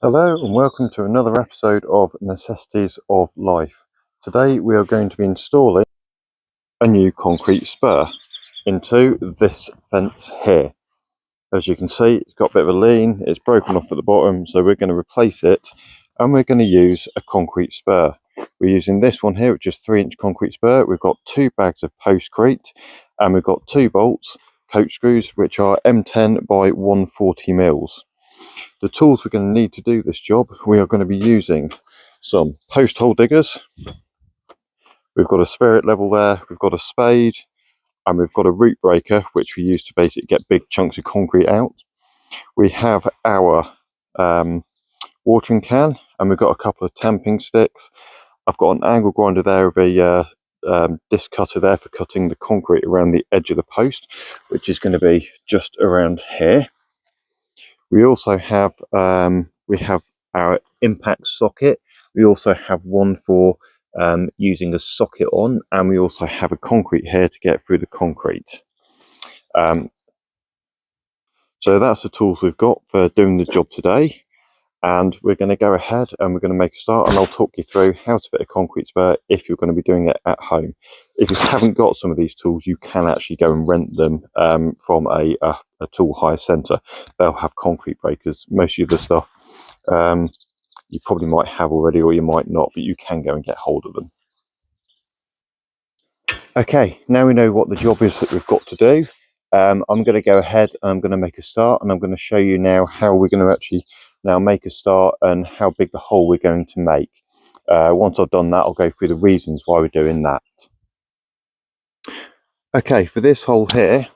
Hello and welcome to another episode of Necessities of Life. Today we are going to be installing a new concrete spur into this fence here. As you can see, it's got a bit of a lean, it's broken off at the bottom, so we're going to replace it and we're going to use a concrete spur. We're using this one here, which is 3-inch concrete spur. We've got 2 bags of postcrete and we've got 2 bolts, coach screws, which are M10 by 140 mils. The tools we're going to need to do this job, we are going to be using some post hole diggers. We've got a spirit level there, we've got a spade, and we've got a root breaker, which we use to basically get big chunks of concrete out. We have our watering can, and we've got a couple of tamping sticks. I've got an angle grinder there with a disc cutter there for cutting the concrete around the edge of the post, which is going to be just around here. We also have our impact socket. We also have one for using a socket on, and we also have a concrete here to get through the concrete. So that's the tools we've got for doing the job today, and we're going to go ahead and we're going to make a start, and I'll talk you through how to fit a concrete spur if you're going to be doing it at home. If you haven't got some of these tools, you can actually go and rent them from a tool hire centre. They'll have concrete breakers. Most of the stuff you probably might have already or you might not, but you can go and get hold of them. Okay, now we know what the job is that we've got to do. I'm going to go ahead and I'm going to make a start, and I'm going to show you now how we're going to actually now make a start and how big the hole we're going to make. Once I've done that, I'll go through the reasons why we're doing that. Okay, for this hole here,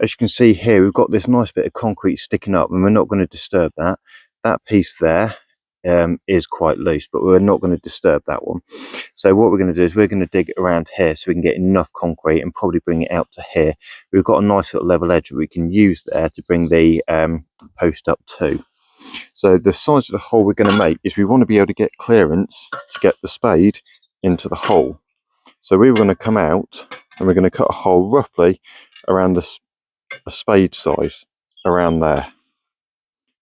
as you can see here, we've got this nice bit of concrete sticking up, and we're not going to disturb that. That piece there is quite loose, but we're not going to disturb that one. So what we're going to do is we're going to dig around here so we can get enough concrete and probably bring it out to here. We've got a nice little level edge that we can use there to bring the post up to. So the size of the hole we're going to make is we want to be able to get clearance to get the spade into the hole. So we're going to come out and we're going to cut a hole roughly around a spade size around there.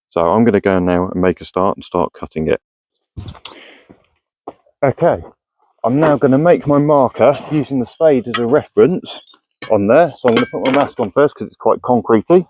So I'm going to go now and make a start and start cutting it. Okay, I'm now going to make my marker using the spade as a reference on there. So I'm going to put my mask on first because it's quite concretey.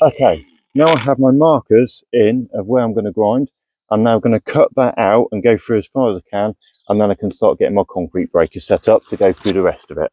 Okay, now I have my markers in of where I'm going to grind. I'm now going to cut that out and go through as far as I can, and then I can start getting my concrete breaker set up to go through the rest of it.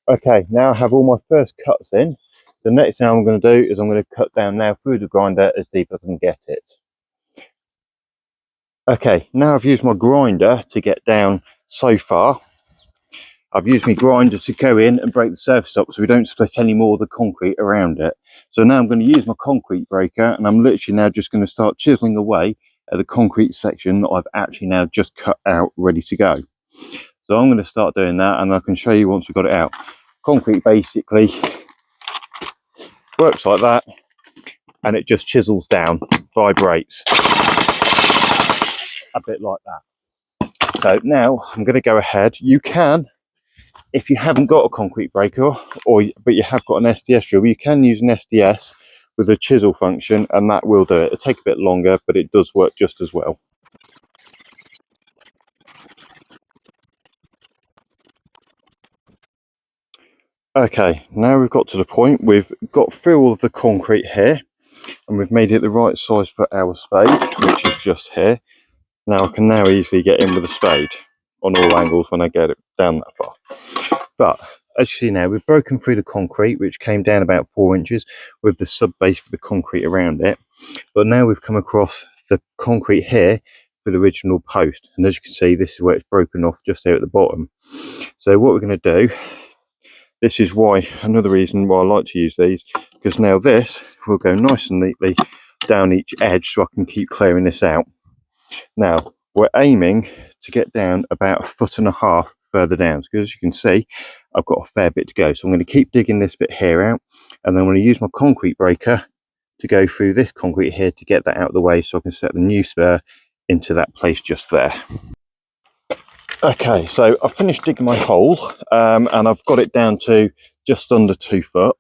Okay, now I have all my first cuts in. The next thing I'm going to do is I'm going to cut down now through the grinder as deep as I can get it. Okay, now I've used my grinder to get down so far. I've used my grinder to go in and break the surface up so we don't split any more of the concrete around it. So now I'm going to use my concrete breaker, and I'm literally now just going to start chiseling away at the concrete section that I've actually now just cut out ready to go. So I'm going to start doing that, and I can show you once we've got it out. Concrete basically works like that, and it just chisels down, vibrates a bit like that. So now I'm going to go ahead. You can, if you haven't got a concrete breaker, but you have got an SDS drill, you can use an SDS with a chisel function, and that will do it. It'll take a bit longer, but it does work just as well. Okay, now we've got to the point, we've got through all of the concrete here and we've made it the right size for our spade, which is just here. Now I can now easily get in with a spade on all angles when I get it down that far. But as you see now, we've broken through the concrete, which came down about 4 inches with the sub base for the concrete around it. But now we've come across the concrete here for the original post. And as you can see, this is where it's broken off just here at the bottom. So what we're going to do, this is why, another reason why I like to use these, because now this will go nice and neatly down each edge so I can keep clearing this out. Now we're aiming to get down about 1.5 feet further down, because as you can see, I've got a fair bit to go. So I'm going to keep digging this bit here out, and then I'm going to use my concrete breaker to go through this concrete here to get that out of the way so I can set the new spur into that place just there. Okay, so I've finished digging my hole, and I've got it down to just under 2 foot,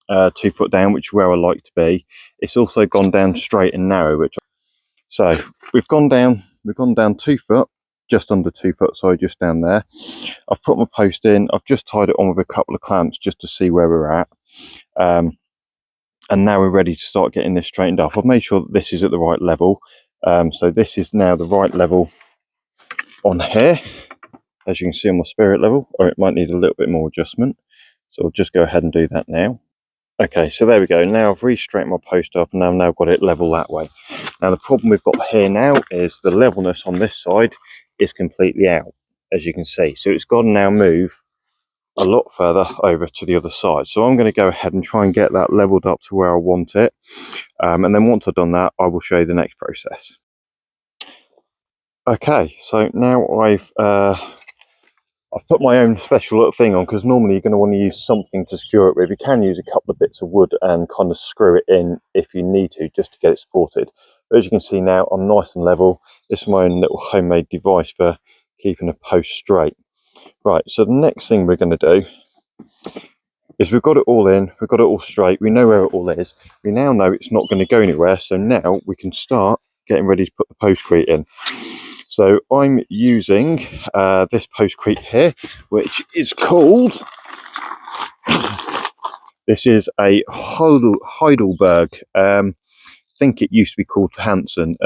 2 foot down, which is where I like to be. It's also gone down straight and narrow, so we've gone down 2 foot, just under 2 foot, so just down there. I've put my post in, I've just tied it on with a couple of clamps just to see where we're at. And now we're ready to start getting this straightened up. I've made sure that this is at the right level. So this is now the right level on here, as you can see on my spirit level, or it might need a little bit more adjustment. So I'll just go ahead and do that now. Okay, so there we go. Now I've re-straightened my post up and I've now got it level that way. Now the problem we've got here now is the levelness on this side is completely out, as you can see. So it's got to now move a lot further over to the other side. So I'm going to go ahead and try and get that leveled up to where I want it. And then once I've done that, I will show you the next process. Okay, so now I've put my own special little thing on, because normally you're going to want to use something to secure it with. You can use a couple of bits of wood and kind of screw it in if you need to, just to get it supported. But as you can see now, I'm nice and level. This is my own little homemade device for keeping a post straight. Right, so the next thing we're going to do is we've got it all in, we've got it all straight, we know where it all is. We now know it's not going to go anywhere, so now we can start getting ready to put the postcrete in. So I'm using this postcrete here, which is called, this is a Heidelberg. I think it used to be called Hansen,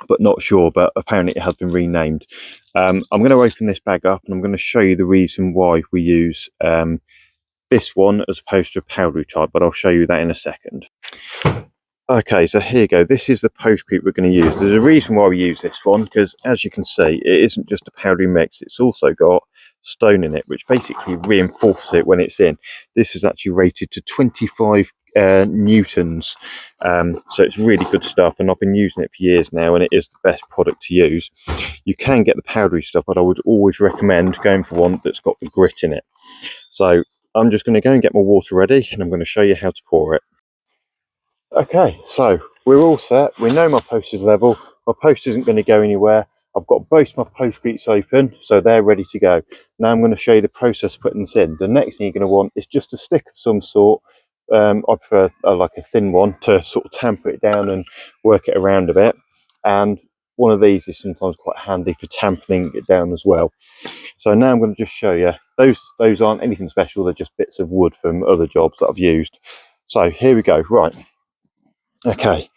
but not sure, but apparently it has been renamed. I'm going to open this bag up and I'm going to show you the reason why we use this one as opposed to a powdery type, but I'll show you that in a second. Okay, so here you go. This is the postcrete we're going to use. There's a reason why we use this one, because as you can see, it isn't just a powdery mix. It's also got stone in it, which basically reinforces it when it's in. This is actually rated to 25 newtons. So it's really good stuff, and I've been using it for years now, and it is the best product to use. You can get the powdery stuff, but I would always recommend going for one that's got the grit in it. So I'm just going to go and get my water ready, and I'm going to show you how to pour it. Okay, so we're all set. We know my post is level. My post isn't going to go anywhere. I've got both my postcretes open, so they're ready to go. Now I'm going to show you the process of putting this in. The next thing you're going to want is just a stick of some sort. I prefer like a thin one to sort of tamper it down and work it around a bit. And one of these is sometimes quite handy for tampering it down as well. So now I'm going to just show you. Those aren't anything special. They're just bits of wood from other jobs that I've used. So here we go. Right. Okay,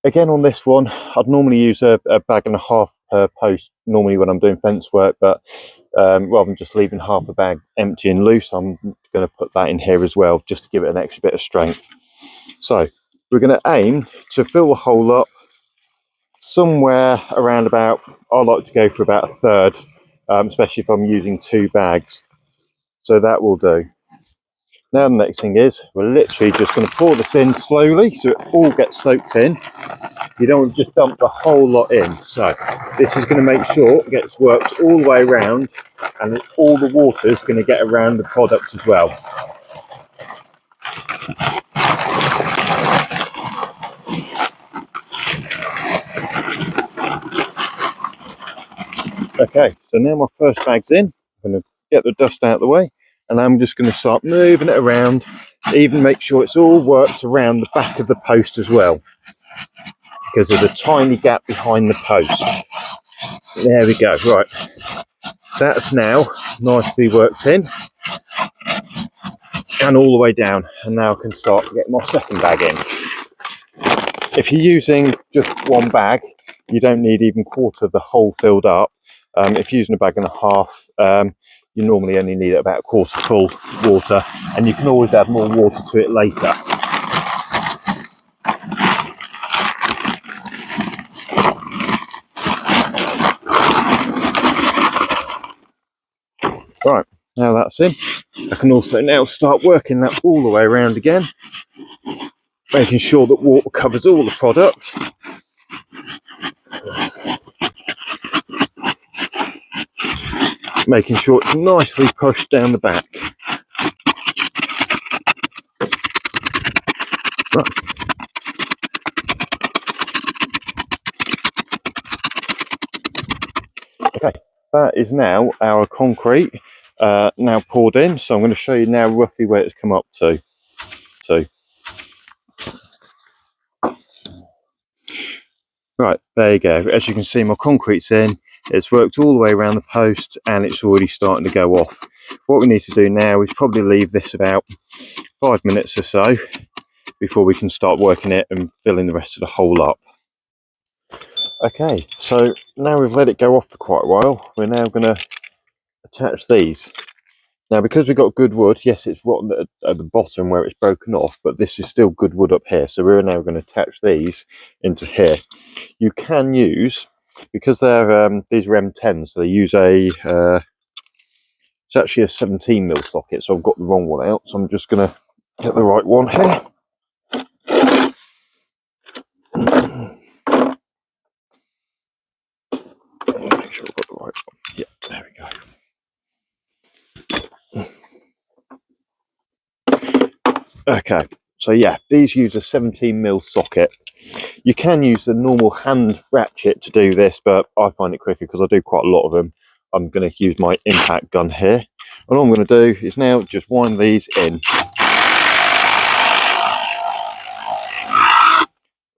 again on this one, I'd normally use a bag and a half per post normally when I'm doing fence work, but rather than just leaving half the bag empty and loose, I'm going to put that in here as well, just to give it an extra bit of strength. So we're going to aim to fill the hole up somewhere around about, I like to go for about a third, especially if I'm using 2 bags. So that will do. Now the next thing is, we're literally just going to pour this in slowly so it all gets soaked in. You don't want to just dump the whole lot in. So this is going to make sure it gets worked all the way around, and all the water is going to get around the product as well. Okay, so now my first bag's in. I'm going to get the dust out of the way, and I'm just going to start moving it around, even make sure it's all worked around the back of the post as well, because there's a tiny gap behind the post. There we go. Right, that's now nicely worked in. and all the way down, and now I can start getting my second bag in. If you're using just one bag, you don't need even quarter of the hole filled up. If you're using a bag and a half, you normally only need about a quarter full water, and you can always add more water to it later. Right, now that's in, I can also now start working that all the way around again, making sure that water covers all the product. Making sure it's nicely pushed down the back. Right. Okay, that is now our concrete now poured in, so I'm going to show you now roughly where it's come up to. Right, there you go. As you can see, my concrete's in, it's worked all the way around the post, and it's already starting to go off. What we need to do now is probably leave this about 5 minutes or so before we can start working it and filling the rest of the hole up. Okay, so now we've let it go off for quite a while, we're now going to attach these. Now, because we've got good wood, yes, it's rotten at the bottom where it's broken off, but this is still good wood up here, so we're now going to attach these into here. You can use, because they're these are M10s, so they use a it's actually a 17mm socket, so I've got the wrong one out, so I'm just going to get the right one here. Make sure I've got the right one. Yeah, there we go. Okay, so yeah, these use a 17mm socket. You can use the normal hand ratchet to do this, but I find it quicker because I do quite a lot of them. I'm going to use my impact gun here, and all I'm going to do is now just wind these in.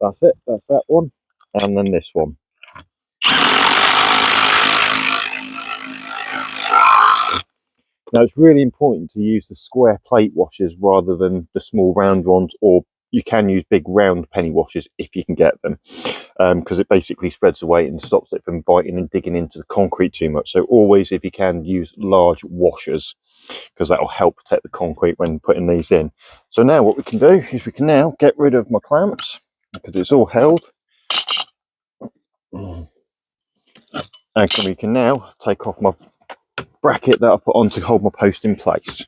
That's it, that's that one, and then this one. Now, it's really important to use the square plate washers rather than the small round ones, or you can use big round penny washers if you can get them, because it basically spreads the weight and stops it from biting and digging into the concrete too much. So always, if you can, use large washers, because that will help protect the concrete when putting these in. So now what we can do is we can now get rid of my clamps, because it's all held. And we can now take off my bracket that I put on to hold my post in place.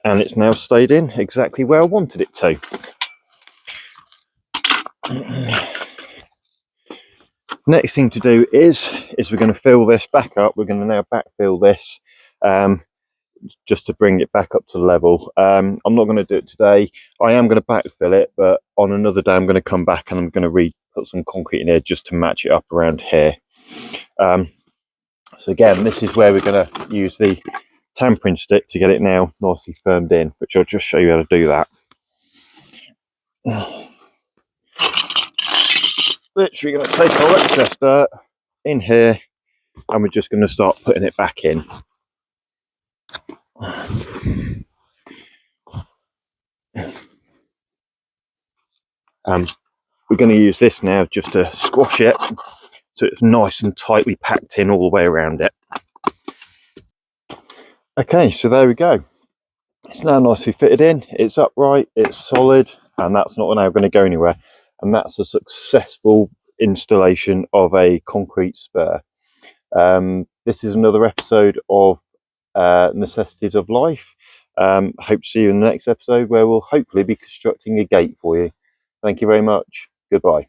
And it's now stayed in exactly where I wanted it to. Next thing to do is we're going to fill this back up. We're going to now backfill this just to bring it back up to level. I'm not going to do it today. I am going to backfill it, but on another day I'm going to come back and I'm going to put some concrete in here just to match it up around here. So again, this is where we're going to use the tampering stick to get it now nicely firmed in, which I'll just show you how to do that. Literally going to take our excess dirt in here, and we're just going to start putting it back in. We're going to use this now just to squash it so it's nice and tightly packed in all the way around it. Okay, so there we go. It's now nicely fitted in, it's upright, it's solid, and that's not now going to go anywhere. And that's a successful installation of a concrete spur. This is another episode of Necessities of Life. Hope to see you in the next episode, where we'll hopefully be constructing a gate for you. Thank you very much. Goodbye.